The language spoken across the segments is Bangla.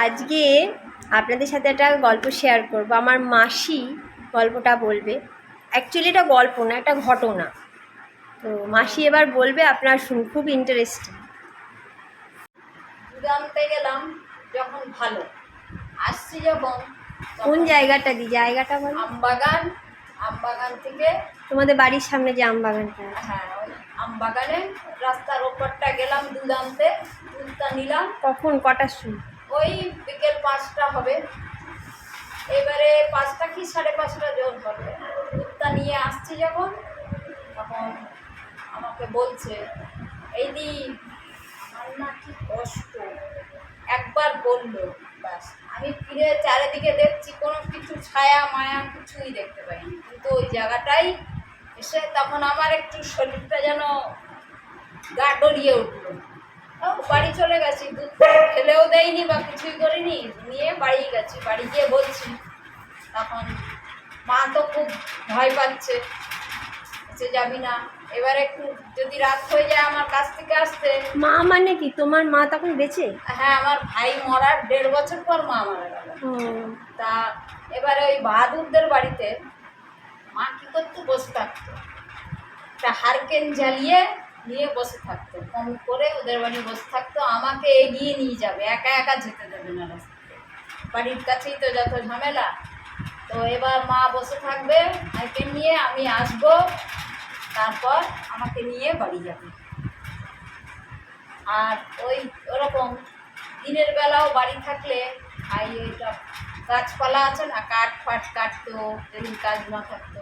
আজকে আপনাদের সাথে একটা গল্প শেয়ার করব। আমার মাসি গল্পটা বলবে। অ্যাকচুয়ালি এটা গল্প না, একটা ঘটনা। তো মাসি এবার বলবে, আপনার শুনুন, খুব ইন্টারেস্টিং। আনতে গেলাম যখন ভালো আসছি যখন কোন জায়গাটা জায়গাটা বলো। আমবাগান থেকে তোমাদের বাড়ির সামনে যে আম বাগানটা আছে। হ্যাঁ, ওই আমবাগানে রাস্তার ওপরটা গেলাম দুধ আনতে। দুধটা নিলাম কখন, কটার সময়? ওই বিকেল 5টা হবে। এবারে 5টা কি 5:30 জোর হবে। দুধটা নিয়ে আসছি যখন, তখন আমাকে বলছে, এই দি আমার না কি কষ্ট। একবার বললো, ব্যাস আমি ফিরে চারিদিকে দেখছি কোনো কিছু ছায়া মায়া কিছুই দেখতে পাইনি। কিন্তু ওই জায়গাটাই এসে তখন আমার একটু শরীরটা যেন গা ডরিয়ে উঠলো। বাড়ি চলে গেছি, দুধ ফেলেও দেয়নি বা কিছুই করিনি, নিয়ে বাড়ি গেছি। বাড়ি গিয়ে বলছি, তখন মা তো খুব ভয় পাচ্ছে, সে যাবি না। এবার একটু যদি রাত হয়ে যায় আমার কাছ থেকে আসতে। মা মানে কি, তোমার মা তখন বেঁচে? হ্যাঁ, আমার ভাই মরার 1.5 বছর পর মা মারা গেল। তা এবারে ওই বাহাদুরদের বাড়িতে মা কি করতো, বসে থাকতো, একটা হারকেন জ্বালিয়ে নিয়ে বসে থাকতো, কম করে ওদের বাড়ি বসে থাকতো। আমাকে এগিয়ে নিয়ে যাবে, একা একা যেতে দেবে না রাস্তাতে, বাড়ির কাছেই তো যত ঝামেলা। তো এবার মা বসে থাকবে হারকেন নিয়ে, আমি আসবো, তারপর আমাকে নিয়ে বাড়ি যাবে। আর ওই ওরকম দিনের বেলাও বাড়ি থাকলে ভাই ওইটা গাছপালা আছে না, কাঠ ফাট কাটতো, যেদিন কাজ না থাকতো।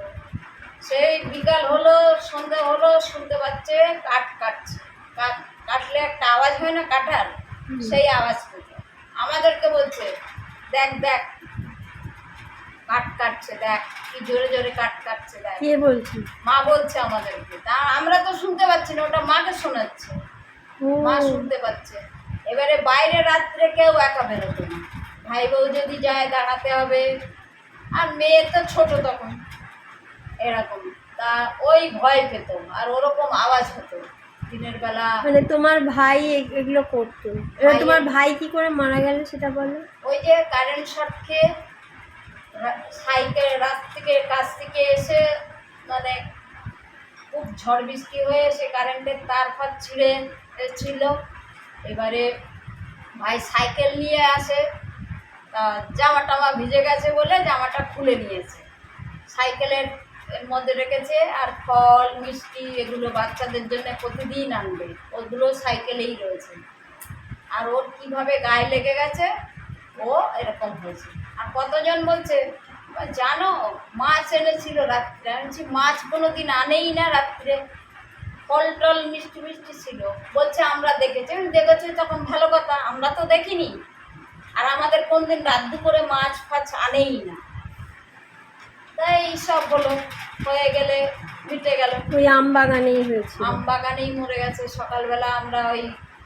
সেই বিকাল হলো, সন্ধে হলো, শুনতে পাচ্ছে কাঠ কাটছে। কাটলে একটা আওয়াজ হয় না কাটার, সেই আওয়াজ পেত। আমাদেরকে বলছে, দেখ দেখ কাঠ কাটছে, দেখ কি জোরে জোরে কাঠ কাটছে, দেখ। কে বলছে? মা বলছে আমাদেরকে। তা আমরা তো শুনতে পাচ্ছি না, ওটা মাকে শোনাচ্ছে, মা শুনতে পাচ্ছে। এবারে বাইরে রাত্রে কেউ একা বেরোতো না, ভাই বউ যদি যায় দাঁড়াতে হবে, আর মেয়ে তো ছোট তখন, এরকম। তা ওই ভয় পেত, আর ওরকম আওয়াজ হতো দিনের বেলা। মানে তোমার ভাই এগুলো করতো? এবার তোমার ভাই কি করে মারা গেল সেটা বলো। ওই যে কারেন্ট শর্ট খেয়ে সাইকেল রাত থেকে কাছ থেকে এসে, মানে খুব ঝড় বৃষ্টি হয়ে সে কারেন্টের তার ফার ছিঁড়ে ছিল। এবারে ভাই সাইকেল নিয়ে আসে, তা জামা টামা ভিজে গেছে বলে জামাটা খুলে নিয়েছে, সাইকেলের এর মধ্যে রেখেছে। আর ফল মিষ্টি এগুলো বাচ্চাদের জন্য প্রতিদিন আনবে, ওগুলো সাইকেলেই রয়েছে। আর ওর কীভাবে গায়ে লেগে গেছে, ও এরকম হয়েছে। আর কতজন বলছে, জানো মাছ এনেছিল রাত্রে। আমি বলছি, মাছ কোনো দিন আনেই না রাত্রে, ফল টল মিষ্টি মিষ্টি ছিল। বলছে আমরা দেখেছি। আমি দেখেছি তখন ভালো কথা, আমরা তো দেখিনি। আর আমাদের কোন দিন রাত দুপুরে মাছ ফাছ আনেই না। তাই এইসব হলো, হয়ে গেলে মিটে গেল। ওই আম বাগানেই হয়েছে? আম বাগানেই মরে গেছে। সকালবেলা আমরা ওই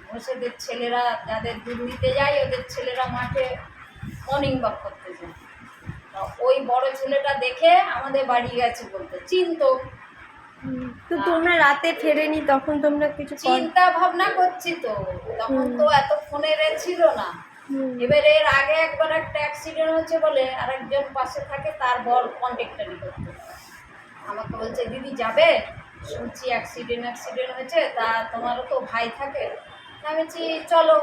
ঘোষেদের ছেলেরা যাদের দুধ নিতে যাই, ওদের ছেলেরা মাঠে মর্নিং ওয়াক করতে যায়। ওই বড় ছেলেটা দেখে আমাদের বাড়ি গেছে বলতে, চিনতো। তো তোমরা রাতে ফেরেনি, তখন তোমরা কিছু চিন্তা ভাবনা করছি তো, তখন তো এত ফোনের ছিল না। এবারে এর আগে একবার একটা অ্যাক্সিডেন্ট হয়েছে বলে আরেকজন পাশে থাকে, তার বর কন্ট্রাক্টরি করতে, আমাকে বলছে, দিদি যাবে, শুনছি অ্যাক্সিডেন্ট হয়েছে, তা তোমারও তো ভাই থাকে। আমি বলছি চলো,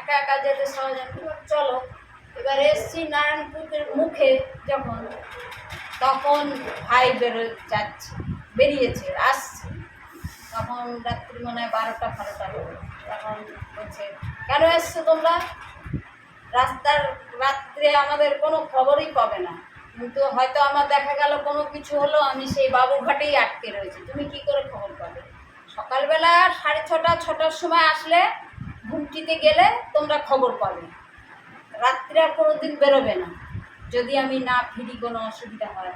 একা একা যেতে সহজ, চলো। এবার এসছি নারায়ণপুরের মুখে যখন, তখন ভাই বেরিয়েছে আসছে। তখন রাত্রি মনে হয় 12টা হবে। তখন বলছে, কেন এসছো তোমরা? রাত্রে আমাদের কোনো খবরই পাবে না, কিন্তু হয়তো আমার দেখা গেল কোনো কিছু হলো, আমি সেই বাবুঘাটেই আটকে রয়েছি, তুমি কি করে খবর পাবে? সকালবেলা 6:30-6টার সময় আসলে ঘুমটিতে গেলে তোমরা খবর পাবে, রাত্রে আর কোনো দিন বেরোবে না। যদি আমি না ফিরি, কোনো অসুবিধা হয়,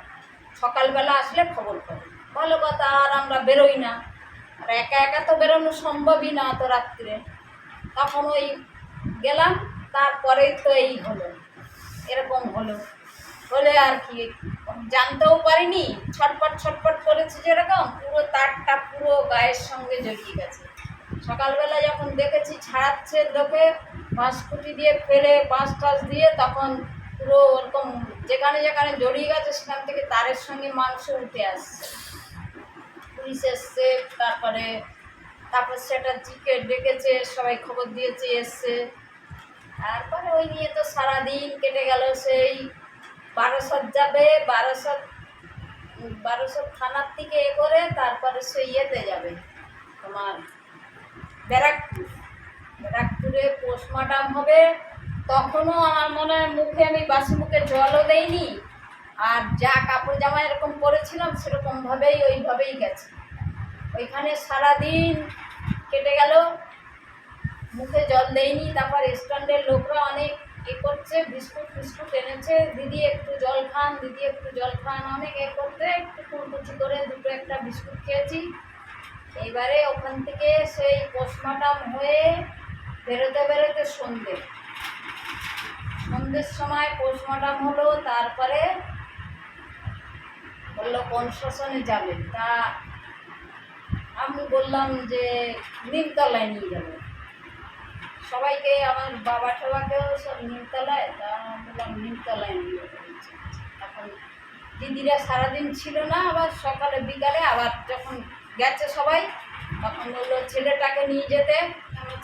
সকালবেলা আসলে খবর পাবে। ভালো কথা। আর আমরা বেরোই না, আর একা একা তো বেরোনো সম্ভবই না অত রাত্রে। তখন ওই গেলাম, তারপরেই তো এই হলো, এরকম হলে আর কি জানতেও পারিনি। ছটপট করেছি যেরকম, পুরো তারটা পুরো গায়ের সঙ্গে জড়িয়ে গেছে। সকালবেলা যখন দেখেছি ছাড়াচ্ছে লোকে, বাঁশকুটি দিয়ে ফেলে বাঁশ টাস দিয়ে তখন পুরো ওরকম যেখানে যেখানে জড়িয়ে গেছে সেখান থেকে তারের সঙ্গে মাংস উঠে আসছে। পুলিশ এসছে, তারপর সেটা জিকে ডেকেছে, সবাই খবর দিয়েছে, এসছে। তারপরে ওই নিয়ে তো সারাদিন কেটে গেল। সেই বারাসত যাবে, বারাসত থানার থেকে করে তারপরে সে ইয়েতে যাবে তোমার ব্যারাকপুরে পোস্টমর্টম হবে। তখনও আমার মনে হয় মুখে আমি বাসি মুখে জলও দেইনি, আর যা কাপড় জামা এরকম পরেছিলাম সেরকমভাবেই ওইভাবেই গেছে। ওইখানে সারাদিন কেটে গেল, মুখে জল দেয়নি। তারপর স্ট্যান্ডের লোকরা অনেক করছে, বিস্কুট এনেছে, দিদি একটু জল খান, দিদি একটু জল খান, অনেক করতে একটু কুচি করে দুটো একটা বিস্কুট খেয়েছি। এইবারে ওখান থেকে সেই পোস্টমর্টম হয়ে বেরোতে সন্ধ্যের সময় পোস্টমর্টম হলো। তারপরে বললো কোন শ্মশানে যাবে, তা আমি বললাম যে নিমতলায় নিয়ে যাবো সবাইকে, আমার বাবা ঠাবাকেও সব নিমতলায়। তা বললাম নিমতলায় নিয়ে যাবো। এখন দিদিরা সারাদিন ছিল না, আবার সকালে বিকালে আবার যখন গেছে সবাই তখন বললো ছেলেটাকে নিয়ে যেতে।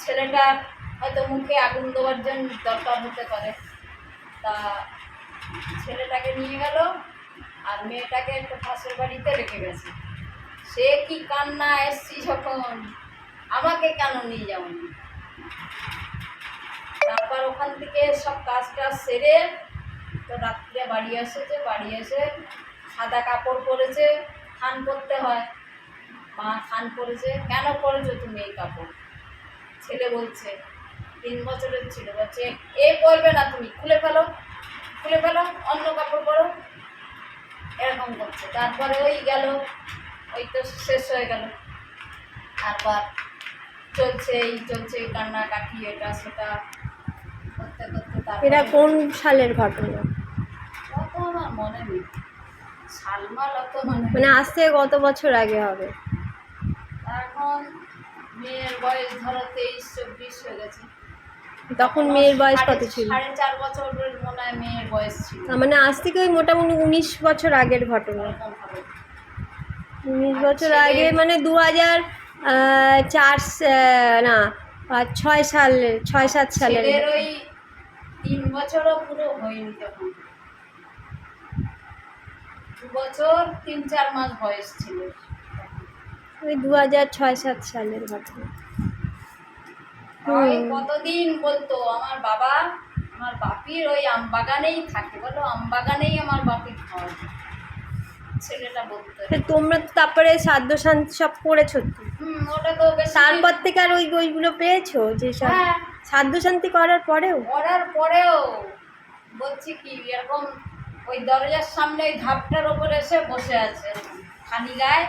ছেলেটা হয়তো মুখে আগুন দেওয়ার জন্য দরকার হতে পারে, তা ছেলেটাকে নিয়ে গেল আর মেয়েটাকে একটা পাশের বাড়িতে রেখে গেছে। সে কি কান্না, এসছি যখন আমাকে কেন নিয়ে যাওনি। তারপর ওখান থেকে সব কাজ সেরে তো রাত্রে বাড়ি এসে সাদা কাপড় পরেছে, থান করতে হয়। মা থান করেছে, কেন পরেছো তুমি এই কাপড়? ছেলে বলছে 3 বছরের ছিল, বলছে এ পরবে না, তুমি খুলে ফেলো অন্য কাপড় পরো, এরকম করছে। তারপরে ওই গেল, ওই তো শেষ হয়ে গেল। তারপর চলছে কান্নাকাটি, এটা সেটা করতে এটা তারপরে কোন সালের ঘটনা? অত আমার মনে নেই, সালমাল অত মানে আজ থেকে কত বছর আগে হবে? এখন মেয়ের বয়স ধরো 23-24 হয়ে গেছে। তখন মেয়ের বয়স কত ছিল? 4.5 বছরের মনে হয় মেয়ের বয়স ছিল। তার মানে আজ থেকে ওই মোটামুটি 19 বছর আগের ঘটনা। এরকম হবে। 19 বছর আগে মানে 2004 না 6-7 সালের। ছেলের ওই 3 বছরও পুরো হয়নি তখন, 2 বছর 3-4 মাস বয়স ছিল। ওই 2006-7 সালের ঘটনা। ওই কতদিন বলতো আমার বাপির ওই আমবাগানেই থাকে, বলো আমবাগানেই আমার বাপির ঘর, ছেলেটা বলতো। তোমরা তো তারপরে সাধ্য শান্তি সব করেছো তো? ওটা তো বেশি তারপর থেকে আর ওইগুলো পেয়েছো যে সব? হ্যাঁ, সাধ্য শান্তি করার পরেও বলছি কি এরকম ওই দরজার সামনে ওই ধাপটার ওপর এসে বসে আছে, খালি গায়ে,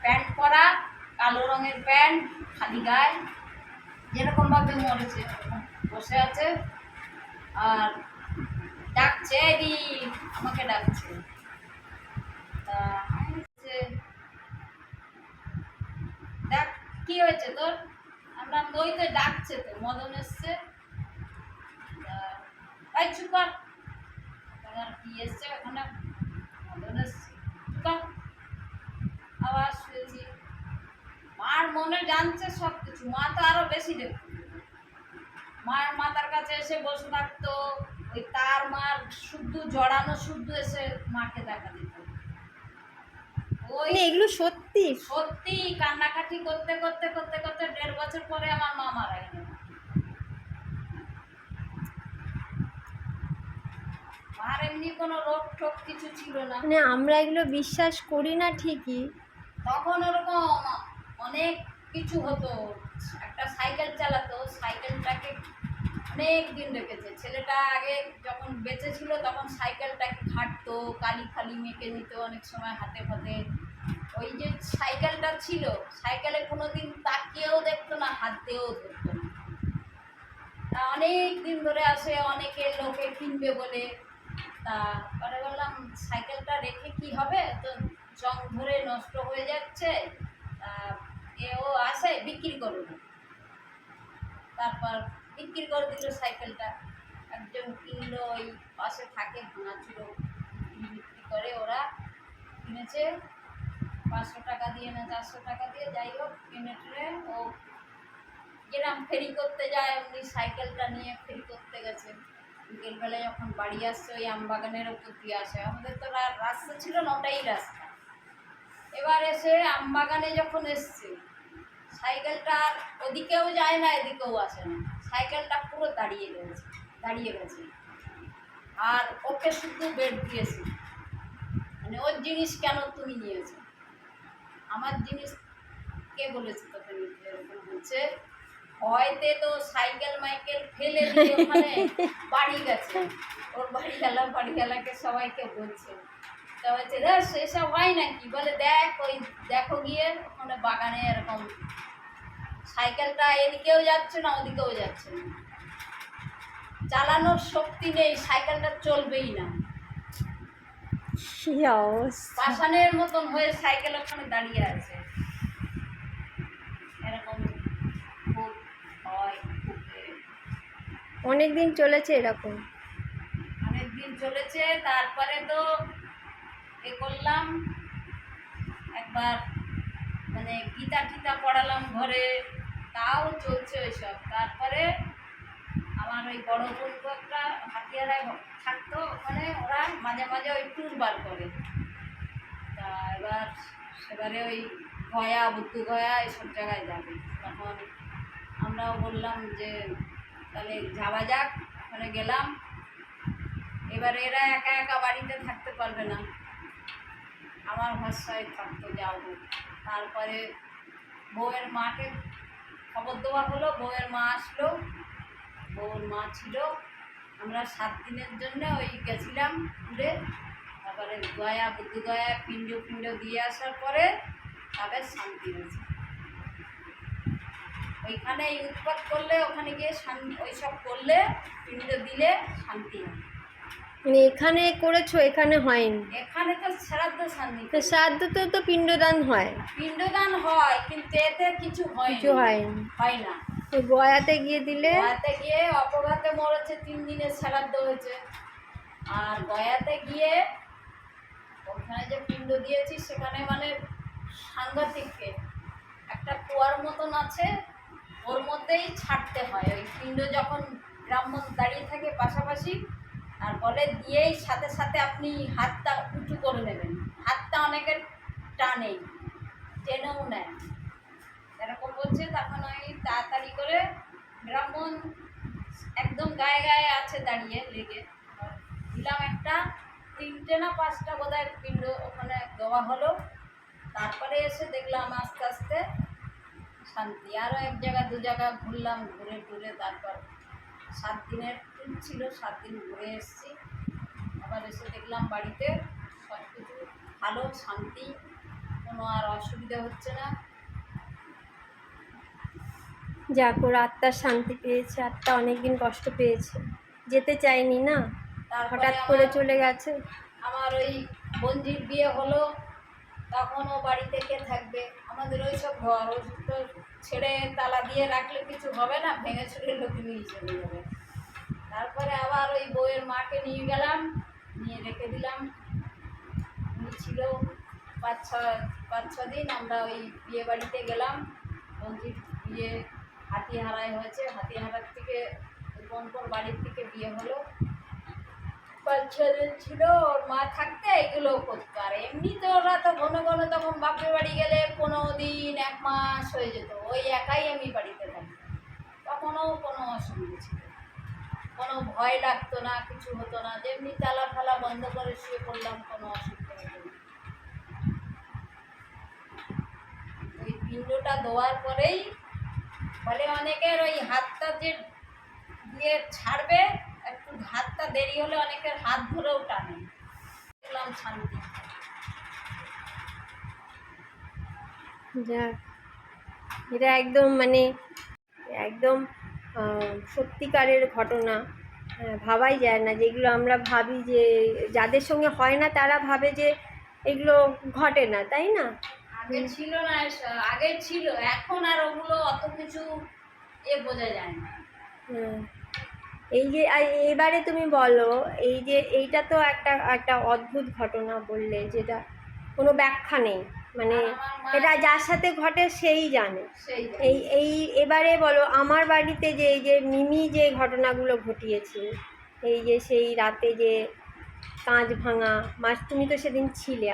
প্যান্ট পরা, কালো রঙের প্যান্ট, খালি গায়ে, যেরকম ভাবে মরেছে বসে আছে। আর ডাকছে, দি আমাকে ডাকছে। তা দেখ কি হয়েছে তোর? আমরা ওই তো ডাকছে, তো মদন এসছে। তাই চুপ কর, কি এসছে ওখানে? মদন এসছে, আবার শুয়েছি। মার মনে জানছে সব কিছু, মা তো আরো বেশি দেখত। মায়ের মাথার কাছে এসে বসে থাকতো, ওই তার মার শুদ্ধ জড়ানো শুদ্ধ এসে মাকে দেখা দিত। ওই এগুলো সত্যি সত্যি কান্নাকাটি করতে 1.5 বছর পরে আমার মা মারা গেল। মার এমনি কোনো রোগ টোগ কিছু ছিল না। মানে আমরা এগুলো বিশ্বাস করি না ঠিকই, তখন ওরকম অনেক কিছু হতো। একটা সাইকেল চালাতো, সাইকেলটাকে অনেক দিন রেখেছে। ছেলেটা আগে যখন বেঁচে ছিল তখন সাইকেলটাকে ঘাঁটতো, কালি ফালি মেখে নিত অনেক সময় হাতে ফাতে। ওই যে সাইকেলটা ছিল, সাইকেলে কোনোদিন তাকিয়েও দেখতো না, হাত দিয়েও ধরতো না। তা অনেক দিন ধরে আসে, অনেকে লোকে কিনবে বলে। তা পরে বললাম সাইকেলটা রেখে কি হবে, তো জং ধরে নষ্ট হয়ে যাচ্ছে, এও আসে বিক্রি করবে। তারপর বিক্রি করে দিল সাইকেলটা। একজন কিনলো, ওই পাশে থাকে ভাঙাচুর বিক্রি করে, ওরা কিনেছে 500 টাকা দিয়ে না 400 টাকা দিয়ে, যাই হোক কিনে টেনে ও যেরকম ফেরি করতে যায় এমনি সাইকেলটা নিয়ে ফেরি করতে গেছে। বিকেলবেলায় যখন বাড়ি আসছে ওই আমবাগানের ওপর দিয়ে আসে, আমাদের তো রাস্তা ছিল না, ওটাই রাস্তা। এবার এসে আমবাগানে যখন এসছে সাইকেলটা আর ওদিকেও যায় না এদিকেও আসে না, সাইকেলটা পুরো দাঁড়িয়ে গেছে। আর ওকে শুধু বেড দিয়েছে, মানে ওর জিনিস কেন তুমি নিয়েছো, আমার জিনিস কে বলেছে তোকে নিতে, এরকম বলছে। হয়তো তো সাইকেল মাইকেল ফেলে দিয়ে ওখানে বাড়ি গেছে, ওর বাড়িওয়ালাকে সবাইকে বলছে। তা বলছে সেসব হয় নাকি, বলে দেখ ওই দেখো গিয়ে ওখানে বাগানে এরকম সাইকেলটা এদিকেও যাচ্ছে না ওদিকেও যাচ্ছে না, চালানোর শক্তি নেই, সাইকেলটা চলবেই না, কি অবস্থা! পাষাণের মতন হয়ে সাইকেল ওখানে দাঁড়িয়ে আছে। এরকম খুব হয়, অনেক দিন চলেছে এরকম। অনেক দিন চলেছে। তারপরে তো এ করলাম একবার, মানে গীতা টিতা পড়ালাম ঘরে, তাও চলছে ওইসব। তারপরে আমার ওই বড় বোন একটা হাতিয়ারায় থাকতো, ওখানে ওরা মাঝে মাঝে ওই ট্যুর বার করে। তা সেবারে ওই গয়া, বুদ্ধ গয়া এসব জায়গায় যাবে। তখন আমরাও বললাম যে তাহলে যাওয়া যাক, ওখানে গেলাম। এবার এরা একা একা বাড়িতে থাকতে পারবে না, আমার ভরসায় থাকতো, যাও। তারপরে বউয়ের মাকে খবর দেওয়া হলো, বউয়ের মা আসলো, বউয়ের মা ছিল। আমরা 7 দিনের জন্য ওই গেছিলাম ঘুরে। তারপরে গয়া, বুদ্ধ গয়া পিণ্ড দিয়ে আসার পরে তাদের শান্তি হয়েছে। ওইখানে এই উৎপাত করলে, ওখানে গিয়ে ওইসব করলে, পিণ্ড দিলে শান্তি হয়। মানে এখানে করেছো, এখানে হয়নি? এখানে তো শ্রাদ্ধ শান্তি, তো শ্রাদ্ধতেও তো পিণ্ডদান হয়। পিণ্ডদান হয়, কিন্তু এতে কিছু কিছু হয়নি, হয় না। তো গয়াতে গিয়ে দিলে? গয়াতে গিয়ে অপঘাতে মরেছে, 3 দিনের শ্রাদ্ধ হয়েছে। আর গয়াতে গিয়ে ওখানে যে পিণ্ড দিয়েছি সেখানে মানে সাংঘাতিককে একটা কুয়ার মতন আছে, ওর মধ্যেই ছাড়তে হয় ওই পিণ্ড। যখন ব্রাহ্মণ দাঁড়িয়ে থাকে পাশাপাশি, আর বলে দিয়েই সাথে সাথে আপনি হাতটা উঁচু করে নেবেন। হাতটা অনেকের টানেই, টেনেও নেয়, এরকম বলছে। তখন ওই তাড়াতাড়ি করে ব্রাহ্মণ একদম গায়ে গায়ে আছে দাঁড়িয়ে লেগে দিলাম একটা, 3টে না 5টা বোধহয় পিণ্ড ওখানে দেওয়া হলো। তারপরে এসে দেখলাম আস্তে আস্তে শান্তি। আরও 1 জায়গা 2 জায়গা ঘুরলাম, ঘুরে টুরে তারপর 7 দিনের ট্যুর ছিল, 7 দিন ঘুরে এসেছি। আবার এসে দেখলাম বাড়িতে সব কিছু ভালো, শান্তি, কোনো আর অসুবিধা হচ্ছে না। যাক, ওর আত্মার শান্তি পেয়েছে, আত্মা অনেকদিন কষ্ট পেয়েছে, যেতে চাইনি না, হঠাৎ করে চলে গেছে। আমার ওই বঞ্জির বিয়ে হলো, তখন ও বাড়িতে কে থাকবে, আমাদের ওই সব ঘর, ওই তো ছেড়ে তালা দিয়ে রাখলে কিছু হবে না, ভেঙে ছুড়ে লোক নিয়ে চলে যাবে। তারপরে আবার ওই বউয়ের মাকে নিয়ে গেলাম, নিয়ে রেখে দিলাম। উনি ছিল 5-6 দিন। আমরা ওই বিয়ে বাড়িতে গেলাম, বঞ্জির বিয়ে হাতিহারায় হয়েছে, হাতিহারার থেকে বোনপোর বাড়ির থেকে বিয়ে হলো। 5-6 দিন ছিল, ওর মা থাকতে এগুলো করতো। আর এমনিতে ওরা তো ঘন ঘন তখন বাপের বাড়ি গেলে 15 দিন 1 মাস হয়ে যেত, ওই একাই আমি বাড়িতে থাকতাম। তখনও কোনো অসুবিধা ছিল, কোনো ভয় লাগতো না, কিছু হতো না, যেমনি তালা ফালা বন্ধ করে শুয়ে পড়লাম, কোনো অসুবিধা হতো না। ওই পিণ্ডটা দেওয়ার পরেই বলে অনেকের ওই হাতটা যে দিয়ে ছাড়বে, একটু হাতটা দেরি হলে অনেকের হাত ধরেও টানে। দেখলাম শান্তি। যাক, এটা একদম মানে একদম সত্যিকারের ঘটনা। ভাবাই যায় না, যেগুলো আমরা ভাবি যে যাদের সঙ্গে হয় না তারা ভাবে যে এগুলো ঘটে না, তাই না? আগে ছিল না, আগে ছিল, এখন আর ওগুলো অত কিছু বোঝা যায় না। হ্যাঁ, এই যে এবারে তুমি বলো, এই যে এইটা তো একটা একটা অদ্ভুত ঘটনা বললে, যেটা কোনো ব্যাখ্যা নেই, মানে আর আমার মা এটা যার সাথে ঘটে সেই জানে। সেই এই এই এবারে বলো আমার বাড়িতে যে এই যে মিমি যে ঘটনাগুলো ঘটিয়েছে, এই যে সেই রাতে যে কাঁচ ভাঙা, তুমি তো সেদিন ছিলে,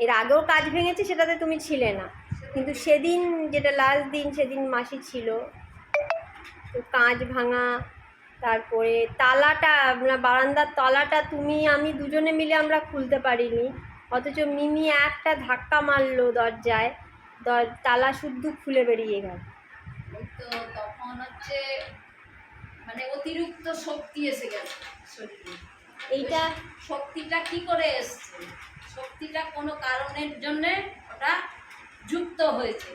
এর আগেও কাঁচ ভেঙেছে সেটাতে তুমি ছিলে না, কিন্তু সেদিন যেটা লাস্ট দিন সেদিন মাসি ছিল। তো কাঁচ ভাঙা, তারপরে তালাটা, বারান্দার তলাটা তুমি আমি দুজনে মিলে আমরা খুলতে পারিনি, অথচ মিমি একটা ধাক্কা মারলো দরজায়, তালা শুদ্ধ খুলে বেরিয়ে গেল। ওই তো তখন হচ্ছে মানে অতিরিক্ত শক্তি এসে গেছে শরীরে। এইটা শক্তিটা কি করে এসছে? শক্তিটা কোনো কারণের জন্যে ওটা যুক্ত হয়েছে।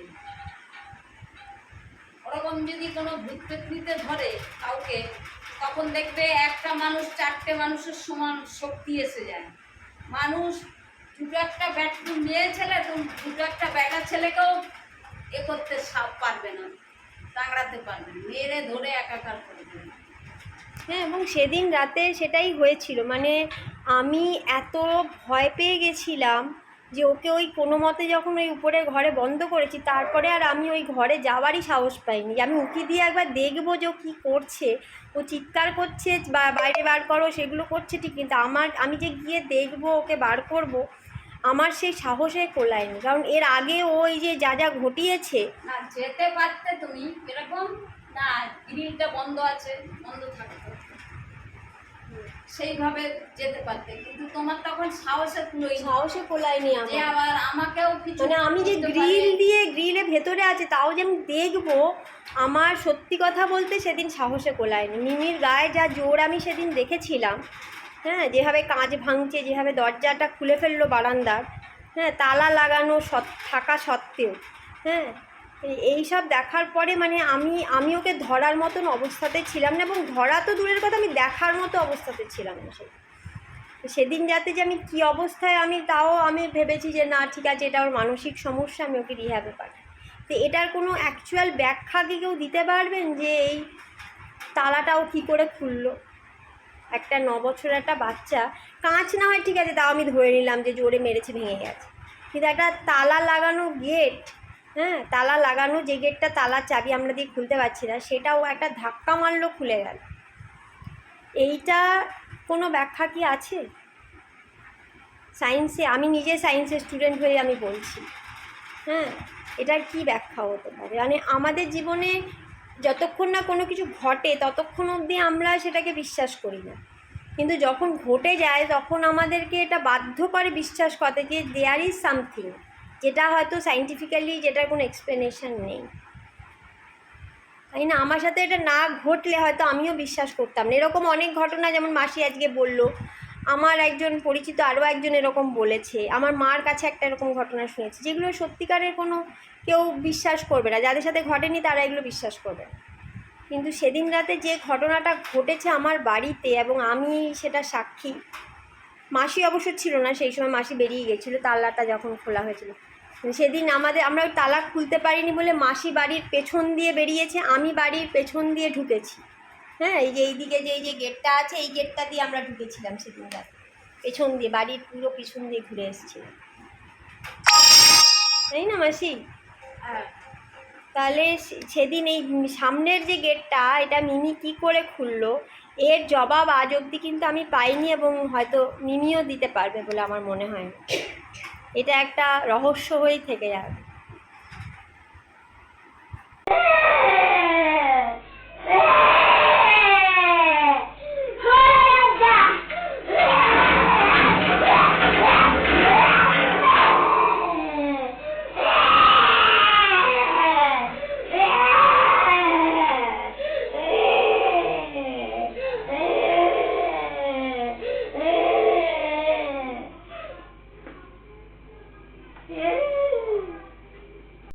ওরকম যদি কোনো ভূত পেতনিতে ধরে কাউকে, তখন দেখবে একটা মানুষ 4টে মানুষের সমান শক্তি এসে যায়। মানুষ দুটো একটা মেয়ে ছেলে দুটো একটা বেটা ছেলেকেও এ করতে পারবে না, তাংড়াতে পারবে না, মেরে ধরে একাকার করে দেবে। হ্যাঁ, এবং সেদিন রাতে সেটাই হয়েছিল, মানে আমি এত ভয় পেয়ে গেছিলাম যে ওকে ওই কোনো মতে যখন ওই উপরে ঘরে বন্ধ করেছি, তারপরে আর আমি ওই ঘরে যাওয়ারই সাহস পাইনি। আমি উঁকি দিয়ে একবার দেখবো যে ও কী করছে, ও চিৎকার করছে বা বাইরে বার করো সেগুলো করছে ঠিক, কিন্তু আমি যে গিয়ে দেখবো ওকে বার করব, আমার সেই সাহসে কোলায়নি। কারণ এর আগে ওই যে যা যা ঘটিয়েছে। না যেতে পারতে তুমি এরকম, না গ্রিলটা বন্ধ আছে, বন্ধ থাকতো সেইভাবে যেতে পারতে, কিন্তু তোমার তখন সাহসে কোলায়নি যে আমার, আবার আমাকেও কিছু মানে আমি যে করতে গ্রিল পারে। দিয়ে গ্রিলে ভেতরে আছে তাও যে আমি দেখবো, আমার সত্যি কথা বলতে সেদিন সাহসে কোলায়নি। মিমির গায়ে যা জোর আমি সেদিন দেখেছিলাম, হ্যাঁ, যেভাবে কাঁচ ভাঙছে, যেভাবে দরজাটা খুলে ফেললো বারান্দার, হ্যাঁ, তালা লাগানো থাকা সত্ত্বেও, হ্যাঁ, এই সব দেখার পরে মানে আমি ওকে ধরার মতন অবস্থাতে ছিলাম না, এবং ধরা তো দূরের কথা, আমি দেখার মতো অবস্থাতে ছিলাম না সেদিন। যাতে যে আমি কী অবস্থায়, আমি ভেবেছি যে না ঠিক আছে, এটা ওর মানসিক সমস্যা, আমি ওকে রিহ্যাবে পাঠাই। তো এটার কোনো অ্যাকচুয়াল ব্যাখ্যা কি কেউ দিতে পারবেন যে এই তালাটাও কী করে খুললো? একটা 9 বছরের একটা বাচ্চা, কাঁচ না হয় ঠিক আছে, তাও আমি ধরে নিলাম যে জোরে মেরেছে ভেঙে গেছে, কিন্তু একটা তালা লাগানো গেট, হ্যাঁ, তালা লাগানো যে গেটটা তালার চাবি আমরা দিয়ে খুলতে পারছি না, সেটাও একটা ধাক্কা মারলো খুলে গেল। এইটা কোনো ব্যাখ্যা কি আছে সায়েন্সে? আমি নিজে সায়েন্সের স্টুডেন্ট হয়ে আমি বলছি, হ্যাঁ, এটার কি ব্যাখ্যা হতে পারে? মানে আমাদের জীবনে যতক্ষণ না কোনো কিছু ঘটে ততক্ষণ অবধি আমরা সেটাকে বিশ্বাস করি না, কিন্তু যখন ঘটে যায় তখন আমাদেরকে এটা বাধ্য করে বিশ্বাস করতে যে দেয়ার ইজ সামথিং, যেটা হয়তো সায়েন্টিফিক্যালি যেটার কোনো এক্সপ্লেনেশন নেই, তাই না? আমার সাথে এটা না ঘটলে হয়তো আমিও বিশ্বাস করতাম না। এরকম অনেক ঘটনা, যেমন মাসি আজকে বলল, আমার একজন পরিচিত আরও একজন এরকম বলেছে, আমার মার কাছে একটা এরকম ঘটনা শুনেছি, যেগুলো সত্যিকারের কোনো কেউ বিশ্বাস করবে না, যাদের সাথে ঘটেনি তারা এগুলো বিশ্বাস করবে না। কিন্তু সেদিন রাতে যে ঘটনাটা ঘটেছে আমার বাড়িতে, এবং আমি সেটা সাক্ষী, মাসি অবশ্য ছিল না সেই সময়, মাসি বেরিয়ে গেছিলো তালাটা যখন খোলা হয়েছিল। সেদিন আমরা ওই তালা খুলতে পারিনি বলে মাসি বাড়ির পেছন দিয়ে বেরিয়েছে, আমি বাড়ির পেছন দিয়ে ঢুকেছি, হ্যাঁ, এই যে এইদিকে যে এই যে গেটটা আছে, এই গেটটা দিয়ে আমরা ঢুকেছিলাম সেদিন রাতে, পেছন দিয়ে, বাড়ির পুরো পিছন দিয়ে ঘুরে এসেছিলাম, তাই না মাসি? তাহলে সেদিন এই সামনের যে গেটটা, এটা মিমি কি করে খুললো, এর জবাব আজ অবধি কিন্তু আমি পাইনি, এবং হয়তো মিমিও দিতে পারবে বলে আমার মনে হয় না। এটা একটা রহস্য হয়েই থেকে যাবে।